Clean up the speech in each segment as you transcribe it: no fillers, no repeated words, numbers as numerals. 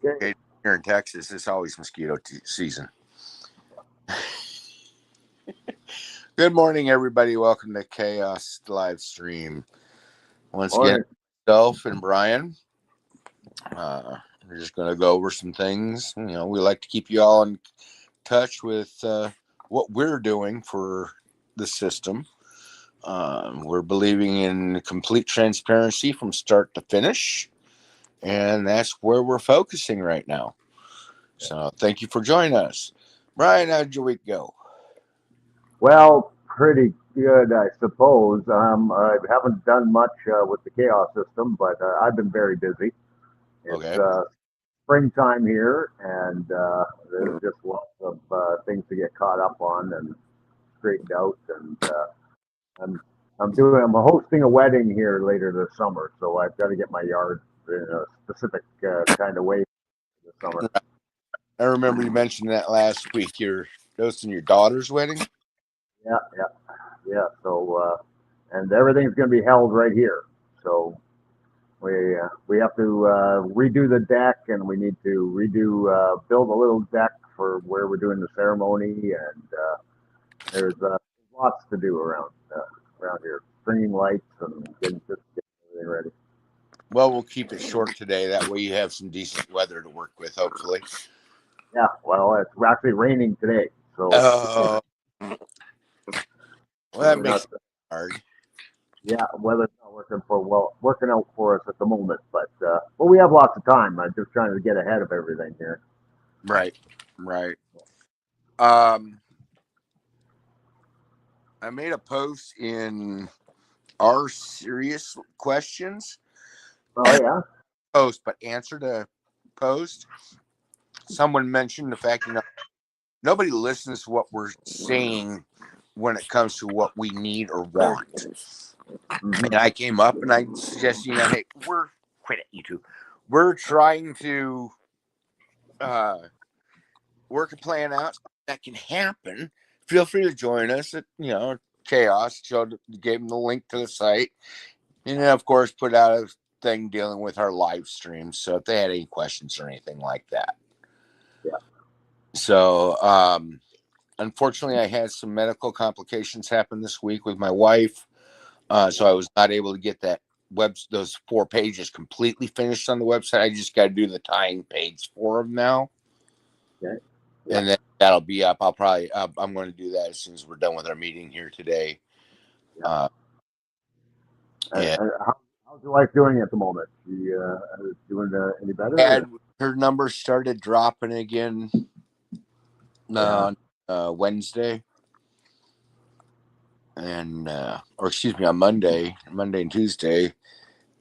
Okay. Okay, here in Texas, it's always mosquito season. Good morning, everybody. Welcome to KAOS live stream. Once again, Morning. myself and Brian. We're just going to go over some things. We like to keep you all in touch with what we're doing for the system. We're believing in complete transparency from start to finish, and that's where we're focusing right now. So thank you for joining us. Brian, how'd your week go? Well, pretty good, I suppose. I haven't done much with the chaos system, but I've been very busy. It's Okay. springtime here, and there's just lots of things to get caught up on and straightened out. And I'm I'm hosting a wedding here later this summer, so I've got to get my yard in a specific kind of way this summer. I remember you mentioned that last week. You're hosting your daughter's wedding? Yeah, yeah, yeah. So and everything's going to be held right here. So we have to redo the deck, and we need to redo build a little deck for where we're doing the ceremony, and there's lots to do around here, stringing lights and getting everything ready. Well, we'll keep it short today. That way you have some decent weather to work with, hopefully. Yeah, well, it's actually raining today, so Oh, well, that we're makes not. it hard. Yeah, weather's not working out for us at the moment, but we have lots of time. I'm just trying to get ahead of everything here. Right, right. Um, I made a post in our serious questions Oh yeah, post, but answered a post. Someone mentioned the fact, nobody listens to what we're saying when it comes to what we need or want. And I came up and I suggested, hey, we're quit it, you two. We're trying to work a plan out that can happen. Feel free to join us at Chaos. Gave them the link to the site, and then of course put out a thing dealing with our live stream. So if they had any questions or anything like that. yeah. So unfortunately, I had some medical complications happen this week with my wife. So I was not able to get those 4 pages completely finished on the website. I just got to do the tying page for them now. Okay. Yeah. And then that'll be up. I'm going to do that as soon as we're done with our meeting here today. Yeah. And How's your wife doing at the moment? She is doing any better? her numbers started dropping again on Wednesday, and or excuse me, on Monday and Tuesday,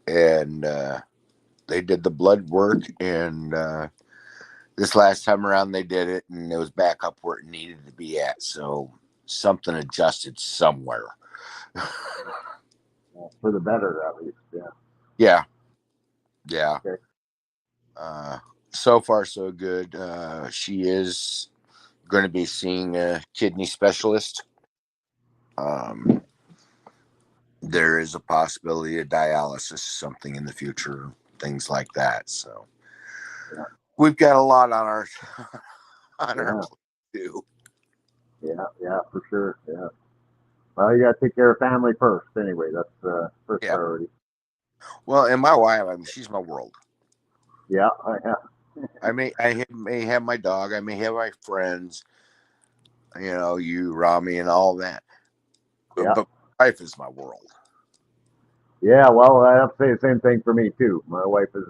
and they did the blood work, and this last time around they did it, and it was back up where it needed to be at. So something adjusted somewhere. For the better, at least. Yeah. Yeah. Yeah. Okay. So far, so good. She is going to be seeing a kidney specialist. There is a possibility of dialysis, something in the future, things like that. So Yeah. we've got a lot on our Yeah. plate too. Yeah, for sure. Yeah. Well, you got to take care of family first. Anyway, that's first priority. Well, and my wife, she's my world. Yeah. Yeah. I may have my dog. I may have my friends. You, Rami, and all that. Yeah. But my wife is my world. Yeah. Well, I have to say the same thing for me too. My wife is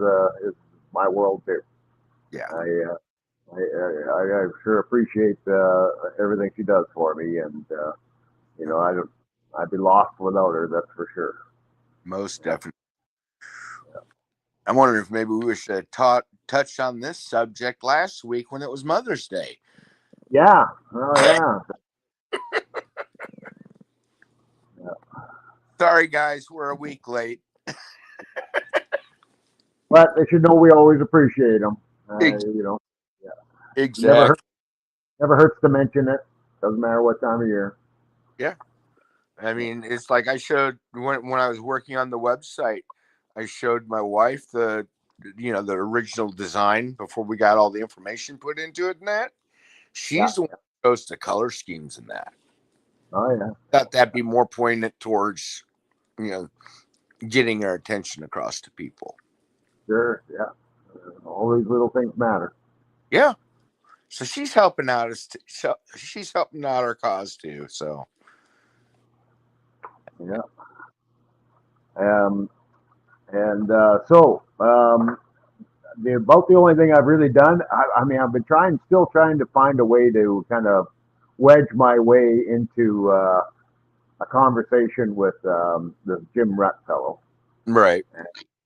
my world too. Yeah. I sure appreciate everything she does for me, and I'd be lost without her. That's for sure. Most definitely. I'm wondering if maybe we should have touched on this subject last week when it was Mother's Day. Yeah. Oh yeah. Sorry, guys, we're a week late. But they should know we always appreciate them. Yeah. Exactly. Never hurts to mention it. Doesn't matter what time of year. Yeah. I mean, it's like I showed when I was working on the website, I showed my wife the the original design before we got all the information put into it and that. Yeah. She's the one who chose the color schemes in that. Oh yeah. Thought that'd be more pointed towards, getting our attention across to people. Sure. Yeah. All these little things matter. Yeah. So she's helping out us. She's helping out our cause too. So. Yeah. So about the only thing I've really done. I mean, I've been still trying to find a way to kind of wedge my way into a conversation with this Jim Rutt fellow. Right.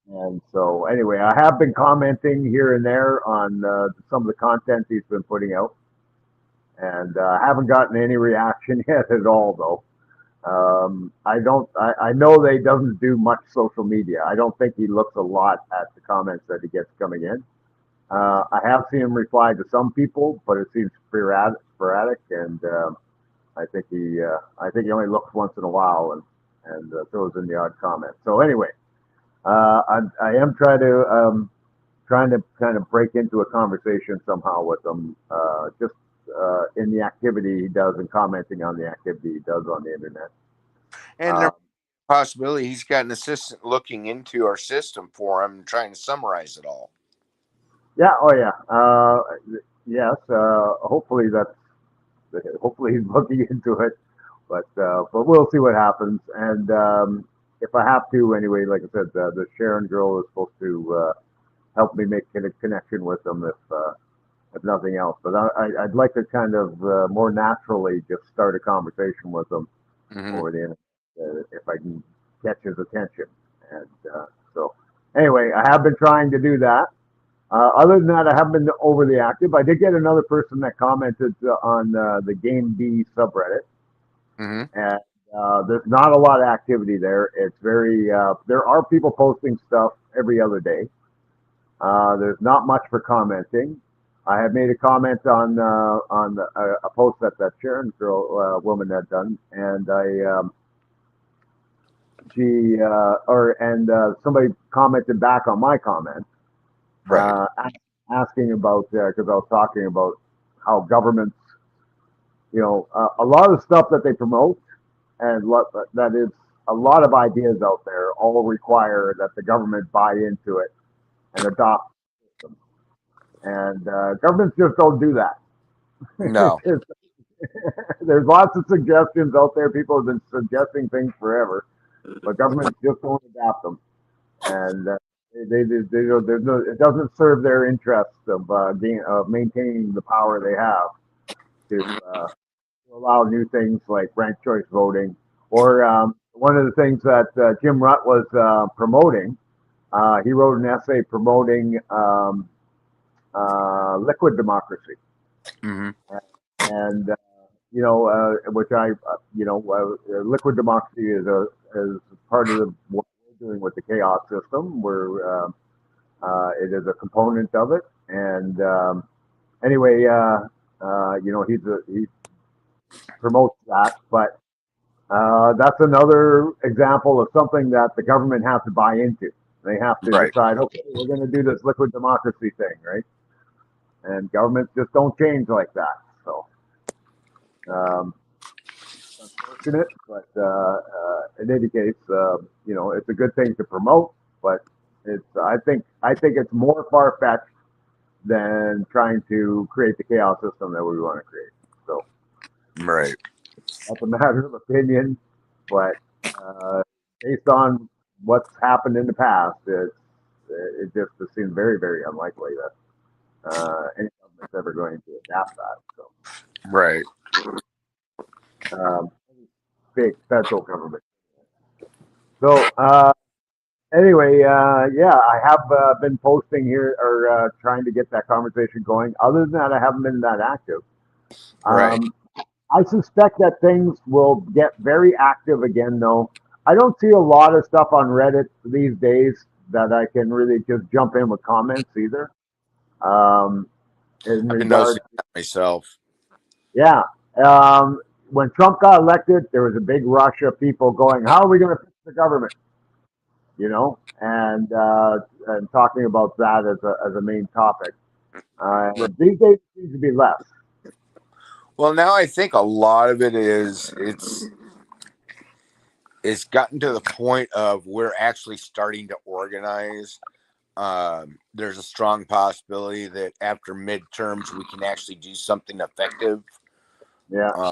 And so, anyway, I have been commenting here and there on some of the content he's been putting out, and haven't gotten any reaction yet at all, though. I don't. I know that he doesn't do much social media. I don't think he looks a lot at the comments that he gets coming in. I have seen him reply to some people, but it seems sporadic, and I think he only looks once in a while and throws in the odd comment. So anyway, I am trying to kind of break into a conversation somehow with him, just in the activity he does and commenting on the activity he does on the internet. And there's a possibility he's got an assistant looking into our system for him, trying to summarize it all. Yeah. Oh yeah. Yes. Hopefully he's looking into it, but we'll see what happens. And if I have to, anyway, like I said, the Sharon girl is supposed to help me make a connection with them if nothing else. But I'd like to kind of more naturally just start a conversation with them over the internet if I can catch his attention. And so anyway, I have been trying to do that. Other than that, I haven't been overly active. I did get another person that commented on the Game B subreddit, and there's not a lot of activity there. It's very there are people posting stuff every other day. There's not much for commenting. I had made a comment on a post that Sharon girl woman had done, and somebody commented back on my comment. Right. Asking about, because I was talking about how governments, a lot of stuff that they promote, and that is a lot of ideas out there, all require that the government buy into it and adopt them. And governments just don't do that. No. There's lots of suggestions out there. People have been suggesting things forever, but governments just don't adapt them. And it doesn't serve their interests of maintaining the power they have to allow new things like ranked choice voting, or one of the things that Jim Rutt was promoting. He wrote an essay promoting liquid democracy, and which liquid democracy is part of what we're doing with the KAOS system, where it is a component of it. And anyway, he promotes that, but that's another example of something that the government has to buy into. They have to decide, okay, we're going to do this liquid democracy thing, right? And governments just don't change like that. So, unfortunate, but in any case, it's a good thing to promote. But I think it's more far fetched than trying to create the KAOS system that we want to create. So, right. That's a matter of opinion, but based on what's happened in the past, it just seems very, very unlikely that any government's ever going to adapt that. So, right. Big federal government. So anyway, I have been posting here or trying to get that conversation going. Other than that, I haven't been that active. Right. I suspect that things will get very active again, though. I don't see a lot of stuff on Reddit these days that I can really just jump in with comments either. In regards to myself. Yeah. When Trump got elected, there was a big rush of people going, how are we going to fix the government? and talking about that as a main topic. These days it seems to be less. Well, now I think a lot of it is it's gotten to the point of we're actually starting to organize. There's a strong possibility that after midterms we can actually do something effective. Yeah,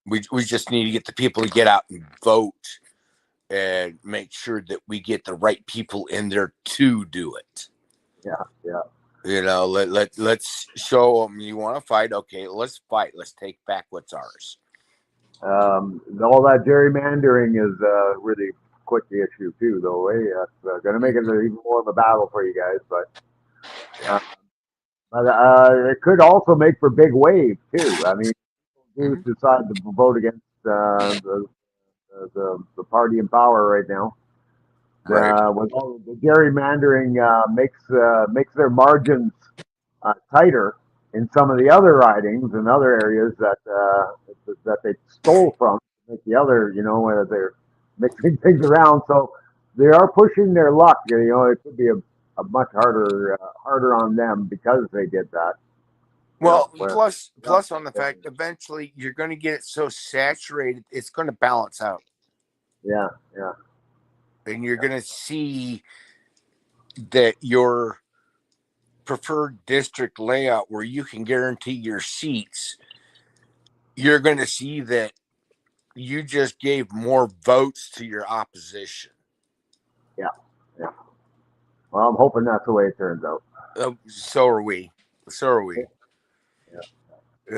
We just need to get the people to get out and vote and make sure that we get the right people in there to do it. yeah. Let's show them you want to fight. Okay, let's fight. Let's take back what's ours. All that gerrymandering is really quite the issue too, though. It's going to make it even more of a battle for you guys, but it could also make for big waves too. I mean, do decide to vote against the party in power right now. Right. With all the gerrymandering makes their margins tighter in some of the other ridings and other areas that they stole from. Make the other, where they're mixing things around. So they are pushing their luck. It could be a much harder on them because they did that. Well, Where, plus on the fact eventually you're going to get it so saturated it's going to balance out. yeah, And you're going to see that your preferred district layout where you can guarantee your seats, you're going to see that you just gave more votes to your opposition. yeah. Well, I'm hoping that's the way it turns out. So are we. Yeah.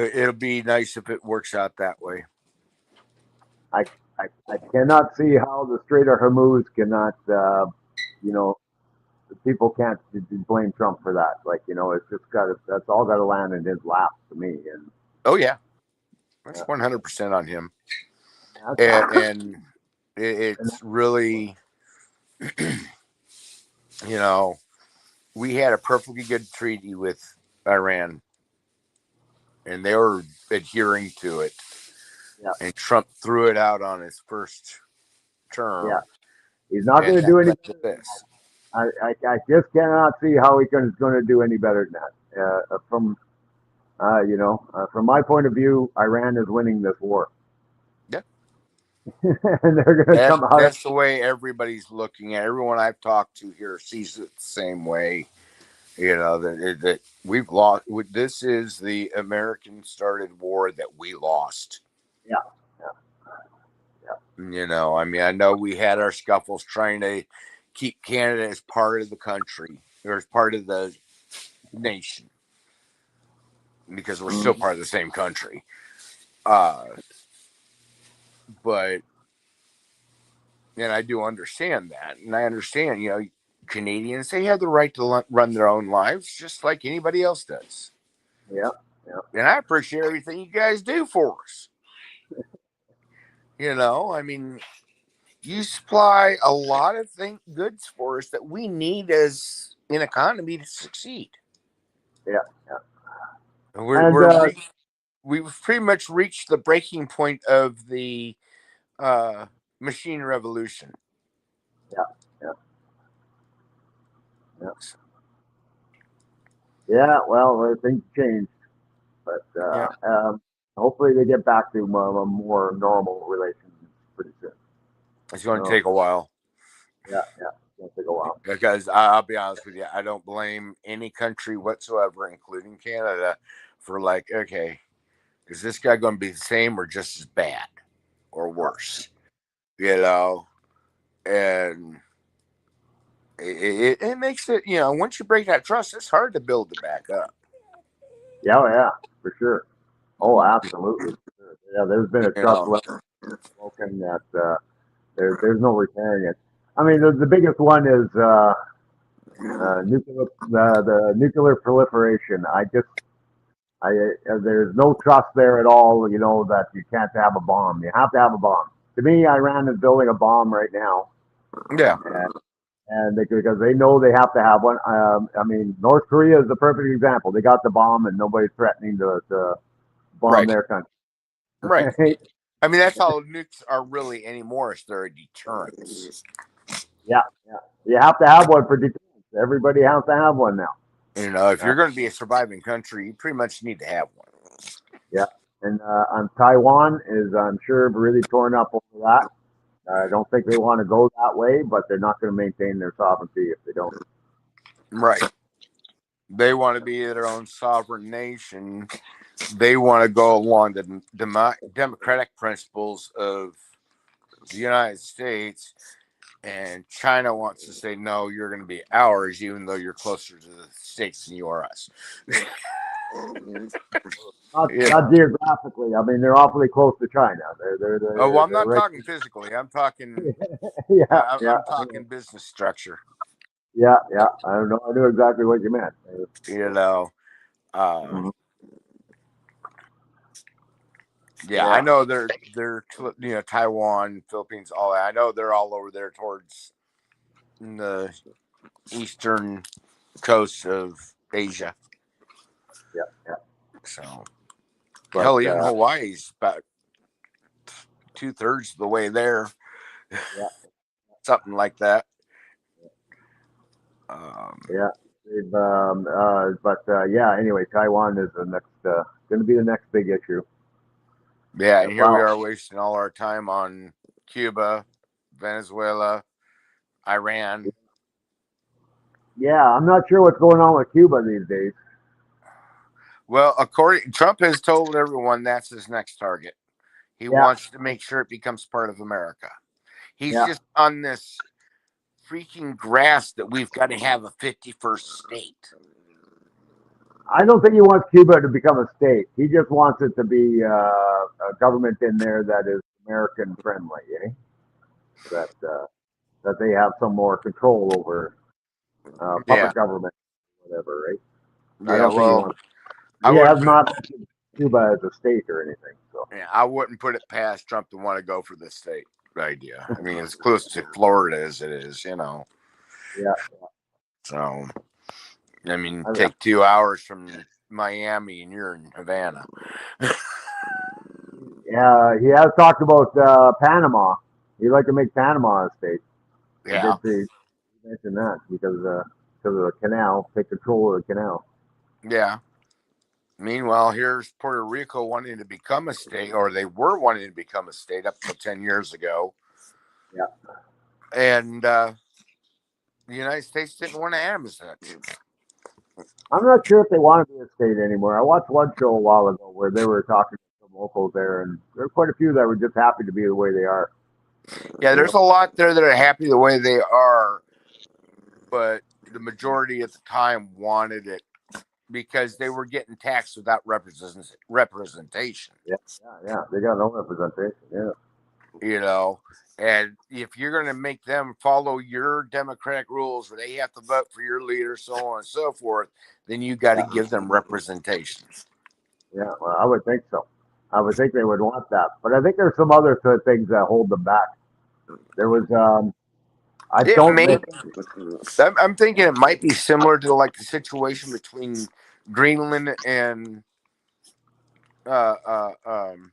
It'll be nice if it works out that way. I cannot see how the Strait of Hormuz cannot, people can't blame Trump for that. It's just that's all got to land in his lap to me. And oh yeah, that's 100% on him. And it's really, we had a perfectly good treaty with Iran, and they were adhering to it. Yeah. And Trump threw it out on his first term. Yeah, he's not going to do any better. This. I just cannot see how he's going to do any better than that. From my point of view, Iran is winning this war. Yeah. And they're going to come out. That's the way everybody's looking at it. Everyone I've talked to here sees it the same way. That we've lost. This is the American started war that we lost. Yeah. I mean, I know we had our scuffles trying to keep Canada as part of the country or as part of the nation because we're still part of the same country. But and I do understand that, and I understand, Canadians, they have the right to run their own lives just like anybody else does. Yeah. And I appreciate everything you guys do for us. I mean, you supply a lot of goods for us that we need as an economy to succeed. Yeah. We've pretty much reached the breaking point of the machine revolution. Yeah, well, things changed, but hopefully they get back to a more normal relations pretty soon. It's going to take a while. Yeah, it's going to take a while. Because I'll be honest with you, I don't blame any country whatsoever, including Canada, for okay, is this guy going to be the same or just as bad or worse? And it makes it, once you break that trust, it's hard to build it back up. Yeah, for sure. Oh, absolutely. Yeah, there's been a trust broken that there's no repairing it. I mean, the biggest one is the nuclear proliferation. There's no trust there at all. That you can't have a bomb. You have to have a bomb. To me, Iran is building a bomb right now. Yeah. And because they know they have to have one. I mean, North Korea is the perfect example. They got the bomb, and nobody's threatening to bomb their country. Right. I mean, that's how nukes are really anymore. Is they're a deterrent. Yeah, yeah. You have to have one for deterrence. Everybody has to have one now. If you're going to be a surviving country, you pretty much need to have one. Yeah. And on Taiwan is, I'm sure, really torn up over that. I don't think they want to go that way, but they're not going to maintain their sovereignty if they don't. Right. They want to be their own sovereign nation. They want to go along the democratic principles of the United States, and China wants to say, no, you're going to be ours, even though you're closer to the States than you are us. Not geographically. I mean, they're awfully close to China. Well, I'm They're not right. talking physically. I'm talking. Yeah, yeah, I'm talking business structure. yeah, yeah. I don't know. I knew exactly what you meant. Mhm. Yeah, Yeah, I know they're Taiwan, Philippines, all that. I know they're all over there towards the eastern coast of Asia. yeah, yeah. So But hell, even Hawaii's about 2/3 of the way there, yeah, something like that. yeah. Yeah. Anyway, Taiwan is the next. Going to be the next big issue. Yeah, and here we Well, are wasting all our time on Cuba, Venezuela, Iran. yeah, I'm not sure what's going on with Cuba these days. Well, Trump has told everyone that's his next target. He Yeah, wants to make sure it becomes part of America. He's yeah. just on this freaking grasp that we've got to have a 51st state. I don't think he wants Cuba to become a state. He just wants it to be a government in there that is American friendly, eh? That that they have some more control over Yeah, puppet government, whatever, right? I yeah. don't think he Well, wants. I He wouldn't has put it. not mentioned Cuba as a state or anything. So Yeah, I wouldn't put it past Trump to want to go for the state idea. I mean, as close to Florida as it is. yeah, So, I mean, I, take 2 hours from Miami and you're in Havana. yeah. He has talked about Panama. He'd like to make Panama a state. He Yeah. did say mention that because of the canal, take control of the canal. Yeah. Meanwhile, here's Puerto Rico wanting to become a state, or they were wanting to become a state up to 10 years ago. Yeah. And the United States didn't want to have them as such. I'm not sure if they want to be a state anymore. I watched one show a while ago where they were talking to some locals there, and there were quite a few that were just happy to be the way they are. Yeah, there's a lot there that are happy the way they are, but the majority at the time wanted it because they were getting taxed without representation. Yeah, yeah, yeah. They got no representation. Yeah. And if you're going to make them follow your democratic rules where they have to vote for your leader, so on and so forth, then you got to give them representation. Yeah, well, I would think so. I would think they would want that, but I think there's some other sort of things that hold them back. There was, I It don't may. think, I'm thinking it might be similar to like the situation between Greenland and uh, uh, um,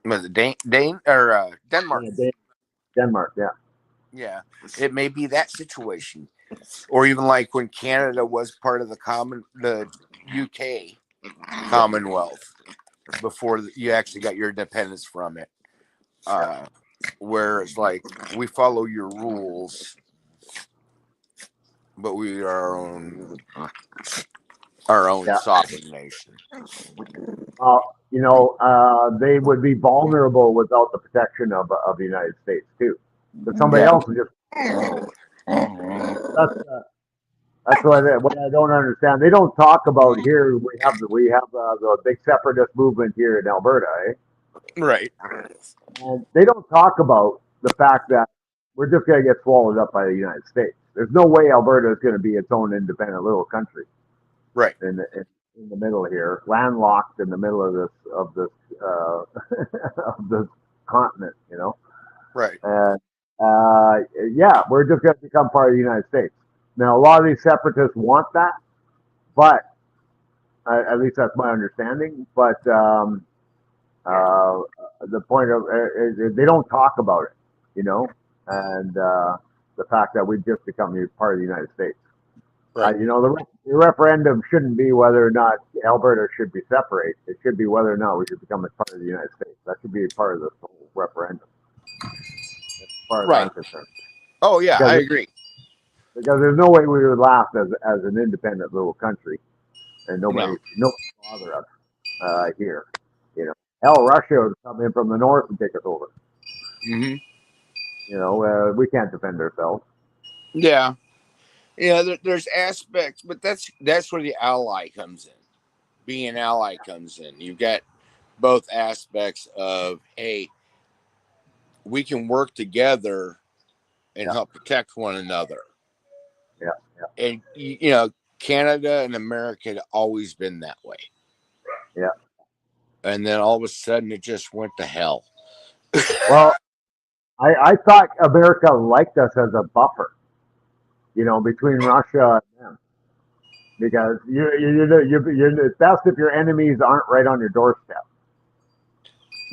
was it Dane or Denmark? yeah, Denmark, yeah, Yeah, it may be that situation, or even like when Canada was part of the UK Commonwealth before you actually got your independence from it. Where it's like we follow your rules, but we are our own yeah. sovereign nation. They would be vulnerable without the protection of the United States too. But somebody Yeah. else is just that's that's what I don't understand. They don't talk about here. We have the big separatist movement here in Alberta, eh? Right. And they don't talk about the fact that we're just going to get swallowed up by the United States. There's no way Alberta is going to be its own independent little country Right. in the middle here, landlocked in the middle of this of this continent, you know. Right. And yeah, we're just going to become part of the United States. Now, a lot of these separatists want that, but at least that's my understanding. But the point of they don't talk about it, you know, and the fact that we've just become part of the United States. Right. The referendum shouldn't be whether or not Alberta should be separate. It should be whether or not we should become a part of the United States. That should be part of this whole referendum, as far as I'm Right. concerned. Oh yeah, Because I agree. because there's no way we would last as an independent little country, and No. nobody bother us here. Hell, Russia would come in from the north and take us over. Mm-hmm. We can't defend ourselves. Yeah. Yeah, there's aspects, but that's where the ally comes in. Being an ally comes in. You've got both aspects of, hey, we can work together and help protect one another. Yeah. And Canada and America had always been that way. Yeah. And then all of a sudden it just went to hell. Well, I thought America liked us as a buffer, between Russia and them. Because it's best if your enemies aren't right on your doorstep.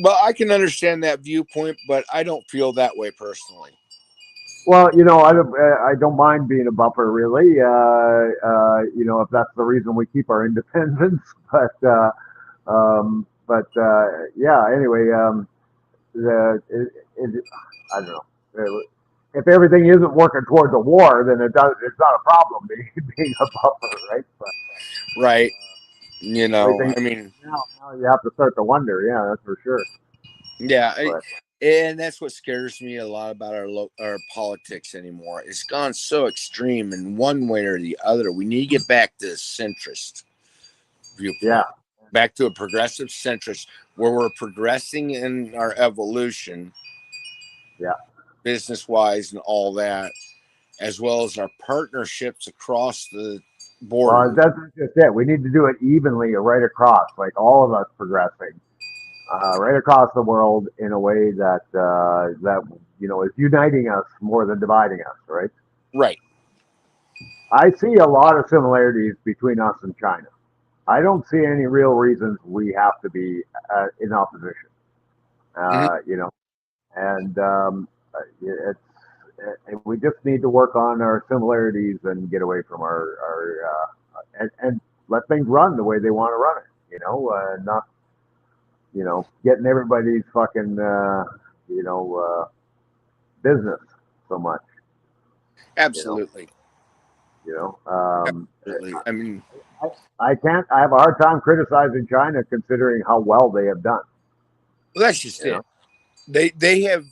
Well, I can understand that viewpoint, but I don't feel that way personally. Well, I don't mind being a buffer, really. If that's the reason we keep our independence. Yeah. Anyway, I don't know. If everything isn't working towards a war, then it's not a problem being a buffer, right? But, right. I mean, now you have to start to wonder. Yeah, that's for sure. Yeah, But, and that's what scares me a lot about our politics anymore. It's gone so extreme in one way or the other. We need to get back to centrist viewpoint. Yeah. Back to a progressive centrist where we're progressing in our evolution. Yeah. Business wise and all that, as well as our partnerships across the border. That's just it. We need to do it evenly right across, like all of us progressing. Right across the world in a way that is uniting us more than dividing us, right? Right. I see a lot of similarities between us and China. I don't see any real reasons we have to be in opposition. And we just need to work on our similarities and get away from our and let things run the way they want to run it. Not getting everybody's fucking, business so much. Absolutely. Absolutely. I mean, I have a hard time criticizing China considering how well they have done. Well, that's just it. They have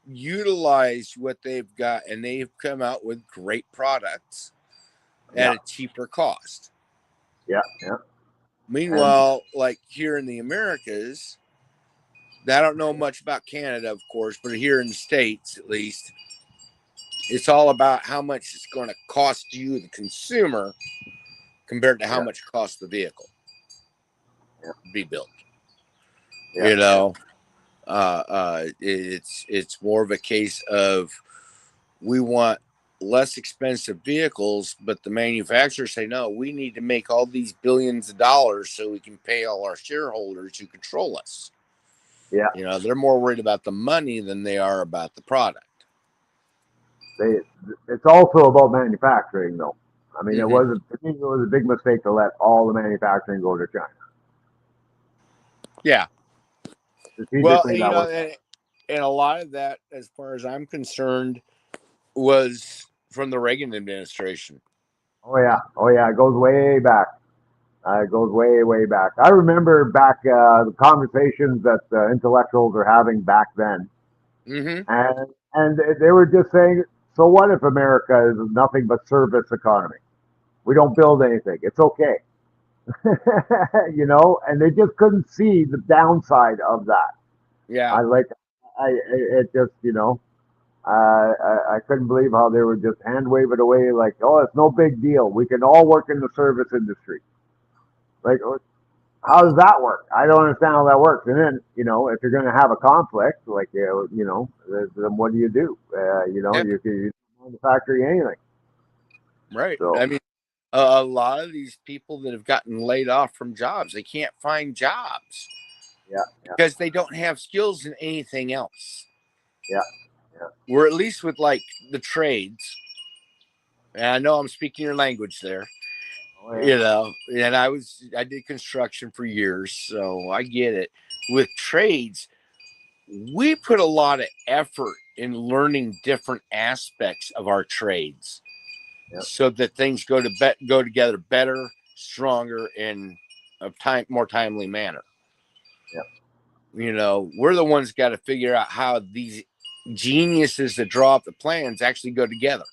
utilized what they've got and they've come out with great products at a cheaper cost. Yeah. Meanwhile, like here in the Americas, I don't know much about Canada, of course, but here in the States, at least, it's all about how much it's going to cost you, the consumer, compared to how much it costs the vehicle to be built. It's more of a case of we want less expensive vehicles, but the manufacturers say, no, we need to make all these billions of dollars so we can pay all our shareholders who control us. Yeah. They're more worried about the money than they are about the product. It's also about manufacturing, though. I mean, it was a big mistake to let all the manufacturing go to China. Yeah. Well, and a lot of that, as far as I'm concerned, was from the Reagan administration. Oh yeah, it goes way back. It goes way, way back. I remember back the conversations that intellectuals are having back then, and they were just saying, "So what if America is nothing but service economy? We don't build anything. It's okay." And they just couldn't see the downside of that. Yeah. I couldn't believe how they were just hand wave it away like, oh, it's no big deal. We can all work in the service industry. Like, how does that work? I don't understand how that works. And then, if you're going to have a conflict, like, then what do? You can manufacture anything. Right. So, I mean, a lot of these people that have gotten laid off from jobs, they can't find jobs. Yeah. Because they don't have skills in anything else. Yeah. Yeah. We're at least with like the trades. And I know I'm speaking your language there. Oh, yeah. You know, and I did construction for years, so I get it. With trades, we put a lot of effort in learning different aspects of our trades, Yep. so that things go together better, stronger, in a more timely manner. Yep. You know, we're the ones got to figure out how these geniuses that draw up the plans actually go together.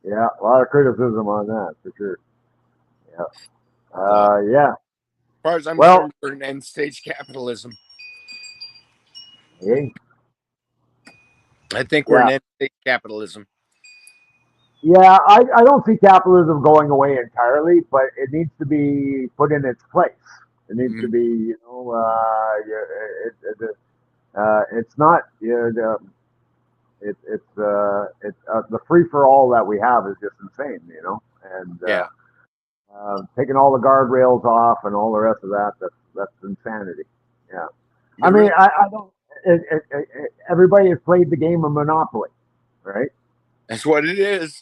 Yeah, a lot of criticism on that for sure. Yeah. Yeah. As far as I'm Well, concerned, we're in end stage capitalism. hey, I think we're in yeah. end stage capitalism. Yeah, I don't see capitalism going away entirely, but it needs to be put in its place. It needs to Mhm. be, it's not, the free for all that we have is just insane, and Yeah. taking all the guardrails off and all the rest of that, that's insanity. Yeah. I It mean, really, I don't, everybody has played the game of Monopoly, right? that's what it is.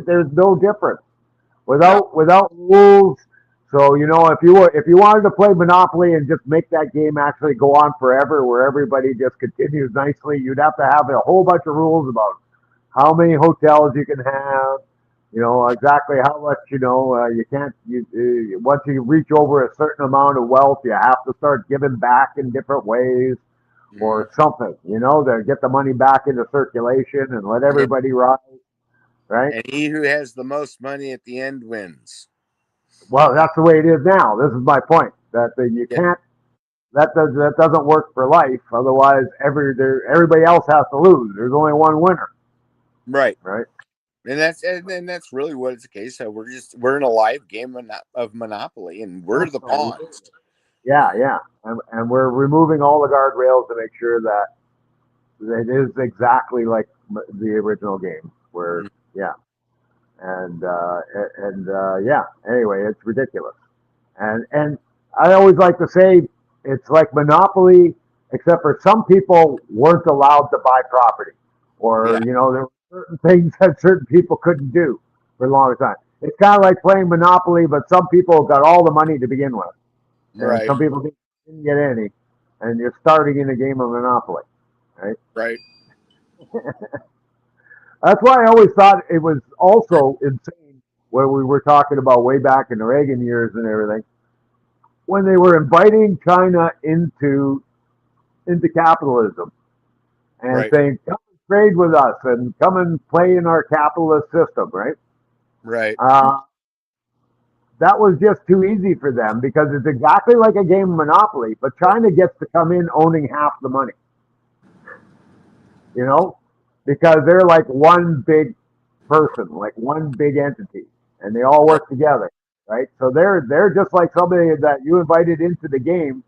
There's no difference No. without rules. So if you wanted to play Monopoly and just make that game actually go on forever, where everybody just continues nicely, you'd have to have a whole bunch of rules about how many hotels you can have. Exactly how much. You can't. Once you reach over a certain amount of wealth, you have to start giving back in different ways Mhm. or something. To get the money back into circulation and let Yeah. everybody rise. Right. And he who has the most money at the end wins. Well, that's the way it is now. This is my point. That you Yeah. can't. That doesn't work for life. Otherwise, everybody else has to lose. There's only one winner. Right. Right. And that's really what it's the case. So we're in a live game of Monopoly, and we're the Absolutely. pawns. Yeah, yeah. And we're removing all the guardrails to make sure that it is exactly like the original game. Where, Mhm. yeah, yeah. Anyway, it's ridiculous. And I always like to say it's like Monopoly, except for some people weren't allowed to buy property, Yeah. or there were certain things that certain people couldn't do for a long time. It's kind of like playing Monopoly, but some people got all the money to begin with, and Right. some people didn't get any, and you're starting in a game of Monopoly, right? Right. That's why I always thought it was also insane when we were talking about way back in the Reagan years and everything, when they were inviting China into capitalism and Right. saying, "Come and trade with us and come and play in our capitalist system," right? Right. Uh, that was just too easy for them because it's exactly like a game of Monopoly, but China gets to come in owning half the money, you know, because they're like one big person, like one big entity, and they all Right. work together, right? So they're just like somebody that you invited into the game,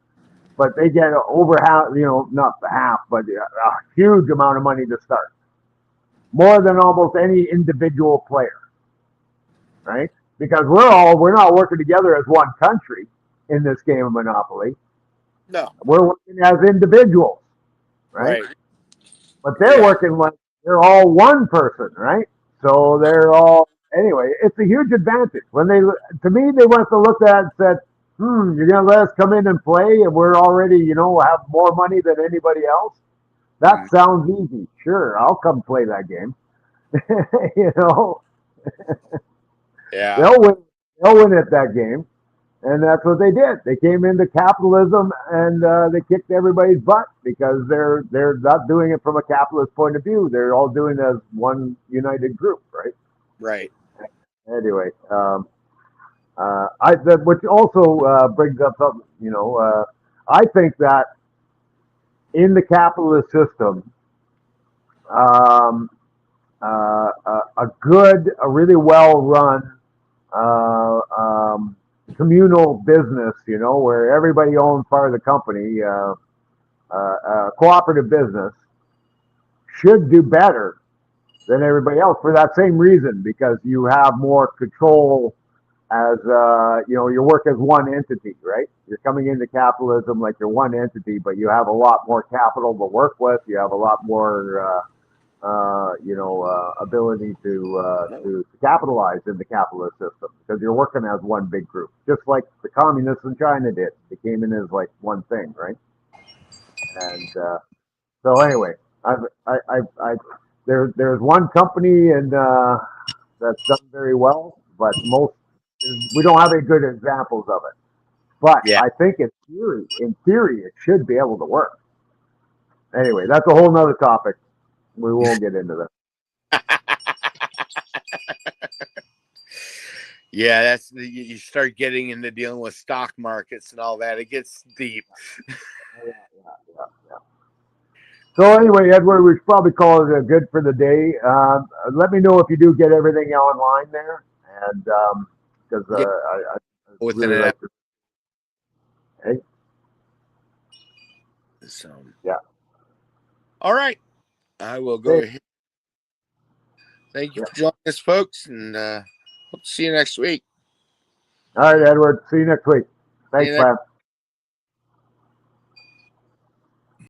but they get over half, not the half, but a huge amount of money to start, more than almost any individual player, right? Because we're not working together as one country in this game of Monopoly. No. We're working as individuals, right? Right. But they're Yeah. working like they're all one person, right? So they're all anyway. It's a huge advantage when to me, they must have looked at it and said, you're gonna let us come in and play, and we're already, have more money than anybody else. That Mhm. sounds easy. Sure, I'll come play that game. you know, Yeah. they'll win. They'll win at that game, and that's what they did. They came into capitalism and they kicked everybody's butt because they're not doing it from a capitalist point of view. They're all doing it as one united group, right? Right. Anyway, which also brings up something. I think that in the capitalist system, um, a really well run communal business, where everybody owns part of the company, cooperative business, should do better than everybody else for that same reason, because you have more control as you work as one entity, right? You're coming into capitalism like you're one entity, but you have a lot more capital to work with. You have a lot more ability to capitalize in the capitalist system because you're working as one big group, just like the communists in China did. They came in as like one thing, right? And so anyway, there's one company and that's done very well, but most we don't have any good examples of it. But Yeah. I think in theory, it should be able to work. Anyway, that's a whole nother topic. We won't get into that. Yeah, that's you start getting into dealing with stock markets and all that. It gets deep. Yeah. So anyway, Edward, we should probably call it good for the day. Let me know if you do get everything online there, and because Yeah, I within really an like to. Hey, so, yeah. all right, I will go Okay. ahead. Thank you Yeah. for joining us, folks, and hope to see you next week. All right, Edward. See you next week. See Thanks, you next man.